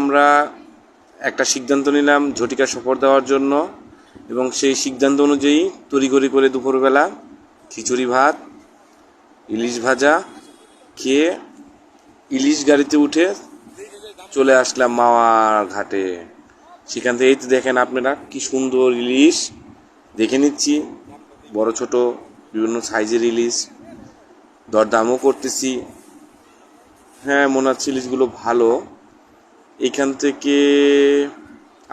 আমরা একটা সিদ্ধান্ত নিলাম ঝটিকা সফর দেওয়ার জন্য, এবং সেই সিদ্ধান্ত অনুযায়ী তড়িঘড়ি করে দুপুরবেলা খিচুড়ি ভাত, ইলিশ ভাজা খেয়ে ইলিশ গাড়িতে উঠে চলে আসলাম মাওয়ার ঘাটে। সেখান থেকে এই তো দেখেন আপনারা কি সুন্দর ইলিশ, দেখে নিচ্ছি বড় ছোট বিভিন্ন সাইজের ইলিশ, দরদামও করতেছি। হ্যাঁ, মনে হচ্ছে ইলিশগুলো ভালো। এইখান থেকে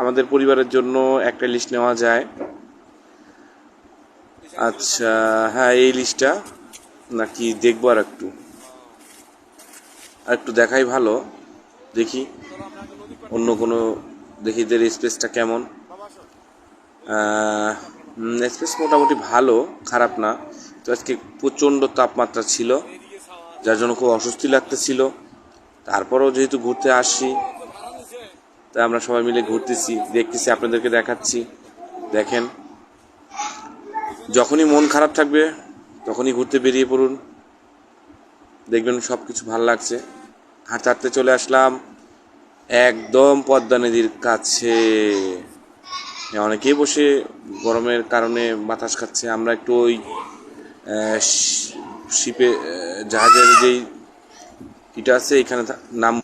আমাদের পরিবারের জন্য একটা ইলিশ নেওয়া যায়। আচ্ছা, হ্যাঁ, এই ইলিশটা নাকি দেখবো আর একটু দেখাই ভালো। দেখি অন্য কোনো, দেখি এদের স্পেসটা কেমন। স্পেস মোটামুটি ভালো, খারাপ না। তো আজকে প্রচণ্ড তাপমাত্রা ছিল, যার জন্য খুব অস্বস্তি লাগতেছিল। তারপরেও যেহেতু ঘুরতে আসছি, তাই আমরা সবাই মিলে ঘুরতেছি, দেখতেছি, আপনাদেরকে দেখাচ্ছি। দেখেন, যখনই মন খারাপ থাকবে তখনই ঘুরতে বেরিয়ে পড়ুন, দেখবেন সব কিছু ভালো লাগছে। হাঁটতে হাঁটতে চলে আসলাম একদম পদ্মা নদীর কাছে। অনেকেই বসে গরমের কারণে বাতাস খাচ্ছে। আমরা একটু ওই শিপে, জাহাজের যেই এটা আছে এখানে নাম